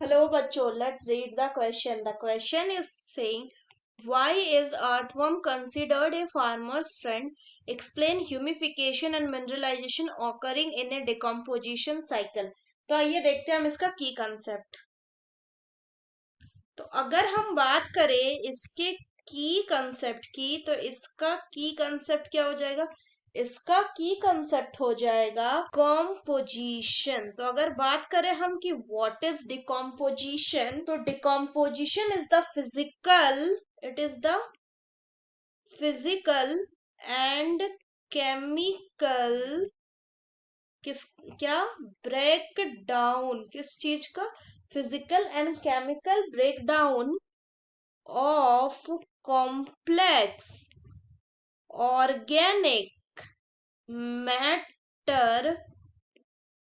Hello, bachcho. Let's read the question. The question is saying, why is earthworm considered a farmer's friend? Explain humification and mineralization occurring in a decomposition cycle. तो आइए देखते हैं हम इसका की concept. तो अगर हम बात करें इसके की कंसेप्ट की, तो इसका की कंसेप्ट क्या हो जाएगा? इसका की कंसेप्ट हो जाएगा डिकम्पोजिशन। तो अगर बात करें हम कि व्हाट इज डिकम्पोजिशन, तो decomposition is the physical, it is the physical and chemical, किस क्या ब्रेक डाउन, किस चीज का? Physical and chemical breakdown of complex organic matter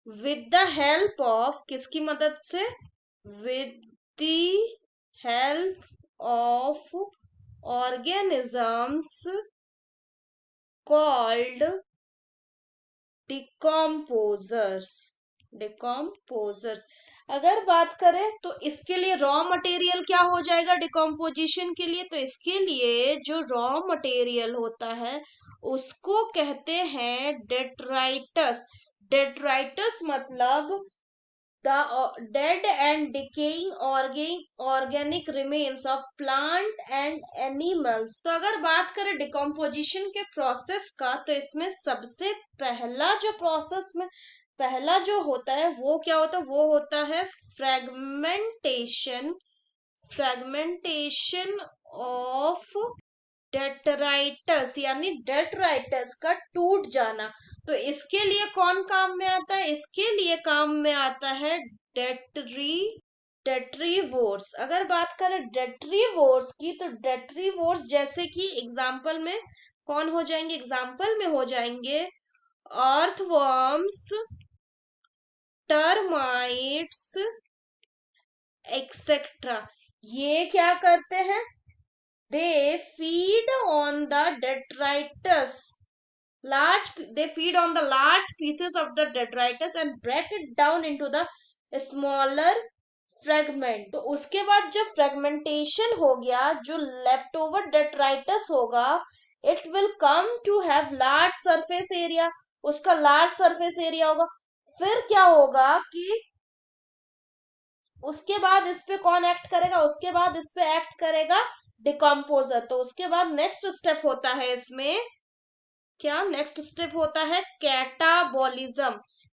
with the help of, किसकी मदद से? with the help of organisms called decomposers। decomposers अगर बात करें तो इसके लिए रॉ मटेरियल क्या हो जाएगा डिकम्पोजिशन के लिए? तो इसके लिए जो रॉ मटेरियल होता है उसको कहते हैं डेट्राइटस। डेट्राइटस मतलब the dead and decaying organic remains of plant and animals। तो अगर बात करें डिकम्पोजिशन के प्रोसेस का, तो इसमें सबसे पहला जो प्रोसेस में पहला जो होता है वो क्या होता है? वो होता है फ्रेगमेंटेशन। फ्रेगमेंटेशन ऑफ डेट्राइटस, यानी डेट्राइटस का टूट जाना। तो इसके लिए कौन काम में आता है? इसके लिए काम में आता है डेट्रीवोर्स। अगर बात करें डेट्रीवोर्स की, तो डेट्रीवोर्स जैसे कि एग्जाम्पल में कौन हो जाएंगे? एग्जाम्पल में हो जाएंगे अर्थवर्म्स, टर्माइट्स, एक्सेट्रा। ये क्या करते हैं? They feed on the detritus. They feed on the large pieces of the detritus and break it down into the smaller fragment। तो उसके बाद जब फ्रेगमेंटेशन हो गया, जो लेफ्ट ओवर detritus होगा, it will come to have large surface area। उसका large surface area होगा। फिर क्या होगा कि उसके बाद इस पे कौन एक्ट करेगा? उसके बाद इस पे एक्ट करेगा डिकम्पोजर। तो उसके बाद नेक्स्ट स्टेप होता है इसमें क्या? नेक्स्ट स्टेप होता है कैटाबॉलिज्म।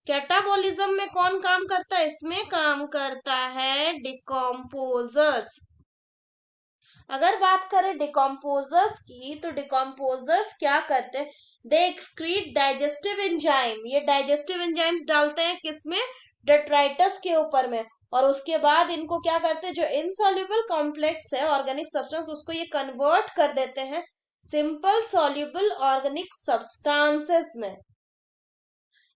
कैटाबॉलिज्म में कौन काम करता है? इसमें काम करता है डिकम्पोजर्स। अगर बात करें डिकम्पोजर्स की, तो डिकम्पोजर्स क्या करते हैं? दे एक्सक्रीट डाइजेस्टिव एंजाइम। ये डाइजेस्टिव एंजाइम्स डालते हैं किसमें? डेट्राइटस के ऊपर में। और उसके बाद इनको क्या करते हैं? जो इनसॉल्युबल कॉम्प्लेक्स है ऑर्गेनिक सब्सटेंस, उसको ये कन्वर्ट कर देते हैं सिंपल सॉल्युबल ऑर्गेनिक सब्सटेंसेस में।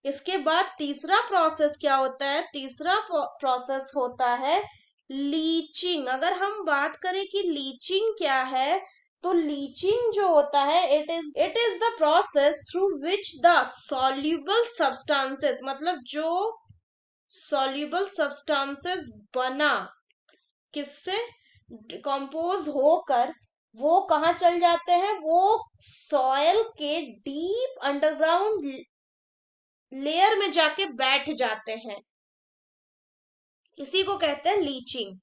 इसके बाद तीसरा प्रोसेस क्या होता है? तीसरा प्रोसेस होता है लीचिंग। अगर हम बात करें कि लीचिंग क्या है, तो लीचिंग जो होता है it is the process through which the soluble substances, मतलब जो सॉल्युबल सब्सटेंसेस बना किससे? डिकम्पोज होकर वो कहाँ चल जाते हैं? वो सॉयल के डीप अंडरग्राउंड लेयर में जाके बैठ जाते हैं। इसी को कहते हैं लीचिंग।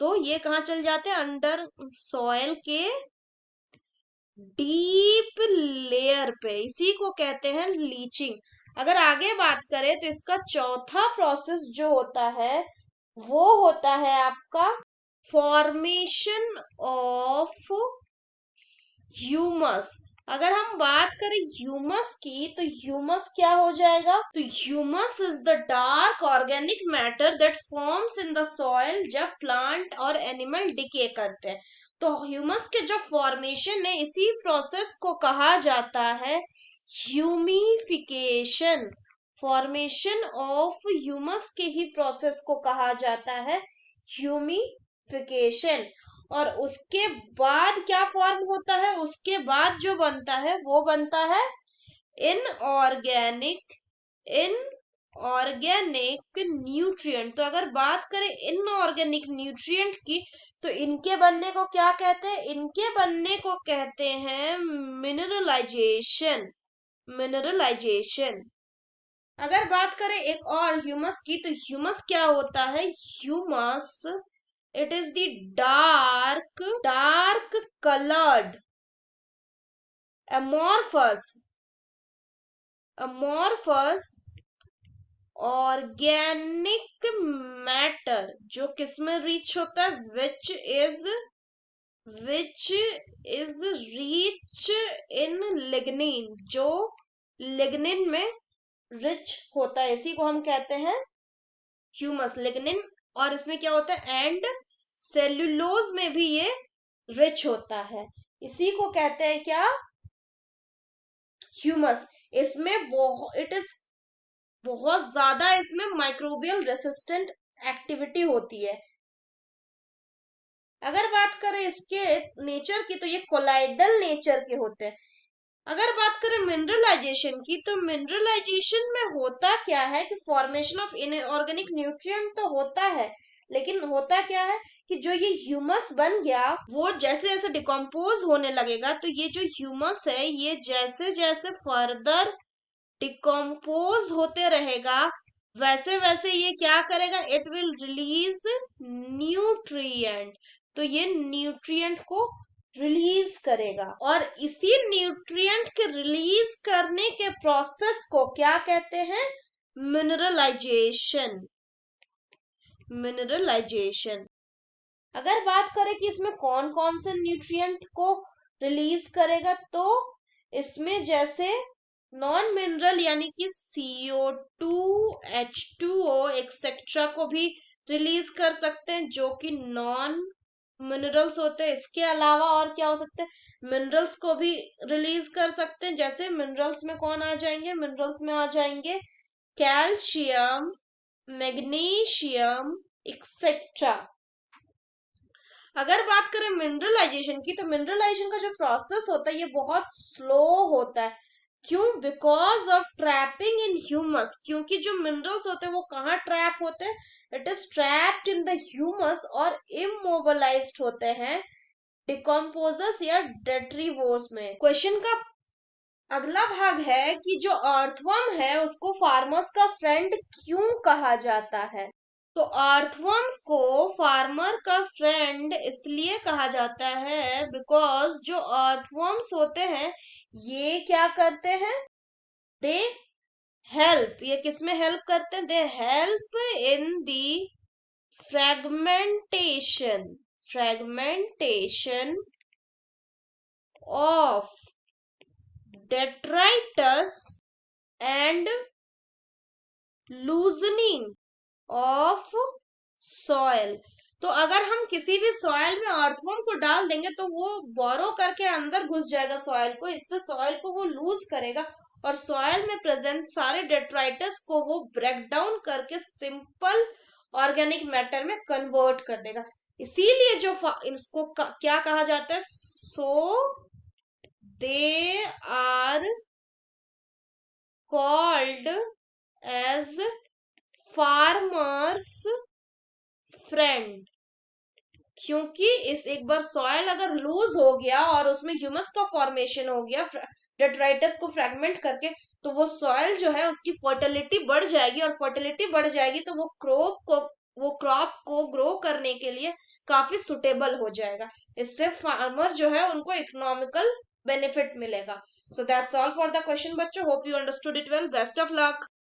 तो ये कहाँ चल जाते हैं? अंडर सॉयल के डीप लेयर पे। इसी को कहते हैं लीचिंग। अगर आगे बात करें तो इसका चौथा प्रोसेस जो होता है वो होता है आपका फॉर्मेशन ऑफ ह्यूमस। अगर हम बात करें ह्यूमस की, तो ह्यूमस क्या हो जाएगा? तो humus is the dark organic matter that forms in the soil जब प्लांट और एनिमल डिके करते हैं। तो ह्यूमस के जो फॉर्मेशन है, इसी प्रोसेस को कहा जाता है ह्यूमिफिकेशन। फॉर्मेशन ऑफ ह्यूमस के ही प्रोसेस को कहा जाता है ह्यूमिफिकेशन। और उसके बाद क्या फॉर्म होता है? उसके बाद जो बनता है वो बनता है इनऑर्गेनिक ऑर्गेनिक न्यूट्रिएंट। तो अगर बात करें इनऑर्गेनिक न्यूट्रिएंट की, तो इनके बनने को क्या कहते हैं? इनके बनने को कहते हैं मिनरलाइजेशन। मिनरलाइजेशन। अगर बात करें एक और ह्यूमस की, तो ह्यूमस क्या होता है? Humus, it is the dark coloured amorphous amorphous organic matter, जो किस में रीच होता है? Which is rich in lignin, जो लिग्निन में रिच होता है, इसी को हम कहते हैं ह्यूमस। लिग्निन, और इसमें क्या होता है? एंड सेल्यूलोज में भी ये रिच होता है, इसी को कहते हैं क्या? ह्यूमस। इसमें इट इज बहुत ज्यादा, इसमें माइक्रोबियल रेसिस्टेंट एक्टिविटी होती है। अगर बात करें इसके नेचर की, तो ये कोलाइडल नेचर के होते हैं। अगर बात करें मिनरलाइजेशन की, तो मिनरलाइजेशन में होता क्या है कि फॉर्मेशन ऑफ इनऑर्गेनिक न्यूट्रिएंट तो होता है, लेकिन होता क्या है कि जो ये ह्यूमस बन गया, वो जैसे जैसे डिकम्पोज होने लगेगा, तो ये जो ह्यूमस है, ये जैसे जैसे फर्दर डिकम्पोज होते रहेगा, वैसे वैसे ये क्या करेगा? It will release nutrient. तो ये न्यूट्रिएंट को रिलीज करेगा, और इसी न्यूट्रिएंट के रिलीज करने के प्रोसेस को क्या कहते हैं? मिनरलाइजेशन। मिनरलाइजेशन। अगर बात करें कि इसमें कौन कौन से न्यूट्रिएंट को रिलीज करेगा, तो इसमें जैसे नॉन मिनरल यानी कि CO2, H2O एक्सेट्रा को भी रिलीज कर सकते हैं, जो कि नॉन मिनरल्स होते हैं। इसके अलावा और क्या हो सकते हैं? मिनरल्स को भी रिलीज कर सकते हैं। जैसे मिनरल्स में कौन आ जाएंगे? मिनरल्स में आ जाएंगे कैल्शियम, मैग्नीशियम एक्सेट्रा। अगर बात करें मिनरलाइजेशन की, तो मिनरलाइजेशन का जो प्रोसेस होता है, ये बहुत स्लो होता है। क्यों? Because of trapping in humus. क्योंकि जो मिनरल्स होते हैं वो कहाँ ट्रैप होते हैं? It is trapped in the humus, और इमोबिलाइज्ड होते हैं डिकम्पोजर्स या डेट्रीवोर्स में। क्वेश्चन का अगला भाग है कि जो अर्थवर्म है उसको फार्मर्स का फ्रेंड क्यों कहा जाता है? तो अर्थवर्म्स को फार्मर का फ्रेंड इसलिए कहा जाता है बिकॉज जो अर्थवर्म्स होते हैं, ये क्या करते हैं? They help. ये किसमें हेल्प करते हैं? They help in the fragmentation of detritus and loosening of soil। तो अगर हम किसी भी सॉइल में अर्थवर्म को डाल देंगे, तो वो बोरो करके अंदर घुस जाएगा सॉइल को, इससे सॉइल को वो लूज करेगा, और सॉइल में प्रेजेंट सारे डेट्राइटस को वो ब्रेक डाउन करके सिंपल ऑर्गेनिक मैटर में कन्वर्ट कर देगा। इसीलिए जो इसको क्या कहा जाता है? सो they are called as farmers friend। क्योंकि इस एक बार सॉइल अगर लूज हो गया और उसमें ह्यूमस का फॉर्मेशन हो गया डेट्राइटस को फ्रैगमेंट करके, तो वो सॉइल जो है उसकी फर्टिलिटी बढ़ जाएगी, और फर्टिलिटी बढ़ जाएगी तो वो क्रॉप को ग्रो करने के लिए काफी सुटेबल हो जाएगा। इससे फार्मर जो है उनको इकोनॉमिकल बेनिफिट मिलेगा। So that's all for the question बच्चों। Hope you understood it well. Best of luck.